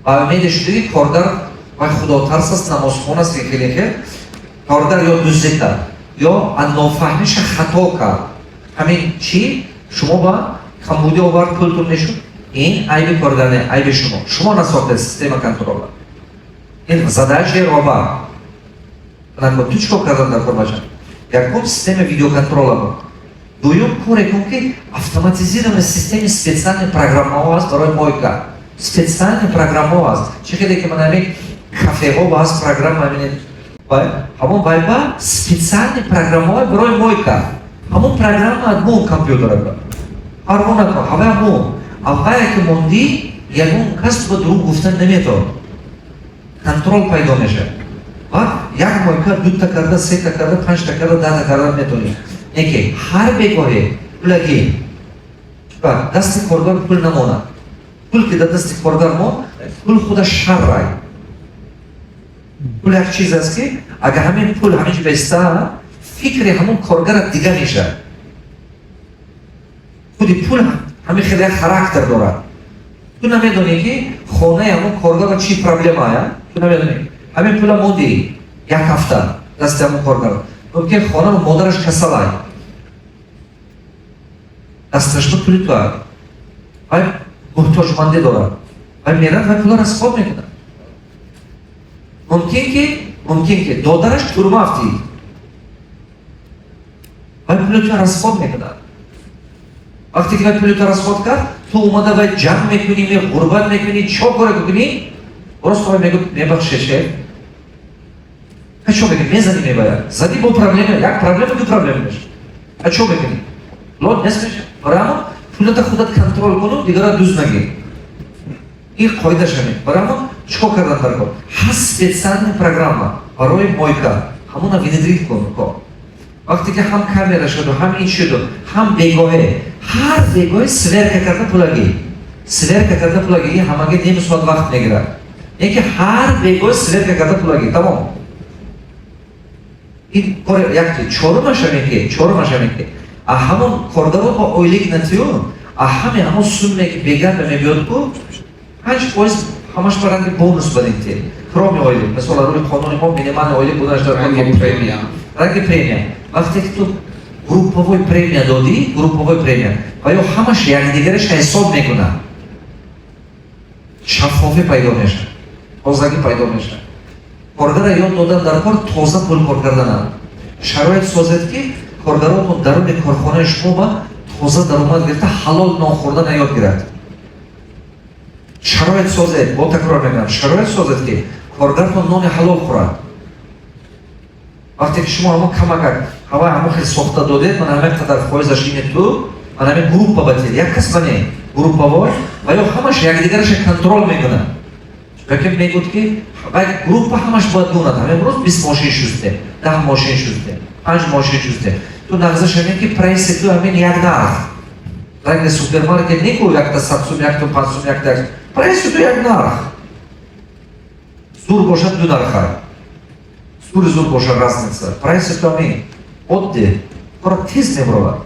ба умеди шуди кордар ва худотарс аст, намозхон аст ки хеле кордар ё дуздида ё аз нофаҳмиша хато кард. ҳамин чӣ шумо ба камбудӣ овард, пултун нешуд. Ин айби кордар не, айби шумо насохтед система контрола. Ин задачаи роба. Ту чикор кардан дар формача? Якум система видеоконтрола буд. Дуюм коре кун ки автоматизированной системе специальный программа аст барои мойка. Специальный программа аст. Чӣ хеле ки ман ҳамин кафеҳо баъз программа ҳамин ҳамон байба специальный программа барои мойка. ҳамон программа адмон компютера буд. Парво накун, ҳавай ҳамон. Аввая ки монди, ягон кас ба дурӯғ гуфтан наметавонад. Контрол пайдо мешавад. Як мойка 2 карда, 3 карда, 5 карда, 10 карда метавонӣ. Неки ҳар бегоҳе пулагӣ дасти коргар пул намонад. Пул ки дар дасти коргар мон, пул худаш шаррай. Пул як чиз аст ки агар ҳамин пул ҳаминҷо беста, фикри ҳамон коргара дига мешавад. Худи пул ҳамин хеле як характер дорад. Ту намедонӣ ки хонаи ҳамон коргара чӣ проблемая? Ту намедонӣ. ҳамин пула монди як ҳафта дасти ҳамон коргар. Мумкин хонаро модараш касалай. Дасташро пули туад. Вай муҳтоҷмандӣ дорад. Вай мерад вай пула расход мекунад. Мумкин ки додараш турма афтид. Вай пули туа расход мекунад. Вақте ки вай пули туа расход кард, ту омада вай ҷамъ мекунӣ, ғурбат мекунӣ, чо кора кунӣ? Просто вай мебахше шеф. А чо мекунӣ? Мезанӣ мебаяд. Задӣ бо проблема, як проблема, ду проблема мешавад. А чо мекунӣ? Лод нест мешавад. Барои пулата худат контрол куну, дигара дуз нагир. Ин қоида шамид. Барои чико кардан дар кор? Ҳаст специальная программа барои мойка. Ҳамуна внедрит кун. Вақте ки ҳам камера шуду, ҳам ин шуду, ҳам бегоҳе, ҳар бегоҳе сверка карда пулагӣ. Сверка карда пулагӣ, ҳамаги ним соат вақт мегирад. Яке ҳар бегоҳе сверка карда пулагӣ. Тамом. Ин кори якти чорумаш ҳамин ки а ҳамон коргаро ба ойлик натиён, а ҳамон сумме ки бегарда мебиёд ку 5% ҳамаш ба ранги бонус бадинти. Кроме ойлик, мисол рӯи қонуни мо минимални ойлик буданаш дар ранги премия. Ранги премия. Вақте ки ту групповой премия додӣ, групповой премия, ва ё ҳамаш якдигараш ҳисоб мекунад. Шаффофӣ пайдо мешавад. Тозагӣ пайдо мешавад. Коргара ёд додан дар кор тоза пул кор карданад. Шароит созед ки коргаронтон даруни корхонаи шумо ба тоза даромад гирифта ҳалол нон хӯрдан ёд гирад. Шароит созед, бо такрор мегӯям, шароит созед ки коргартон нони ҳалол хӯрад. Вақте ки шумо ҳамон камакак ҳавай ҳамон хел сохта додед, ман ҳамин қадар фоизаш ине ту, ман ҳамин группа батед, як кас бане группавой ва ё ҳамаш якдигараша контрол мекунад. Яким мегӯд ки вай группа ҳамаш бояд гунад, ҳамин рӯз 20 мошин шусте, 10 мошин шусте, 5 мошин шусте. Ту нағзаш ҳамин ки прайси ту ҳамин як нарх. Ранги супермаркет неку якта 100 сум, якта 5 сум, якта прайси ту як нарх. Зур бошад ду нарха. Зур бошад разница. Прайси ту ҳамин. Одди. Кора тез мебаровад.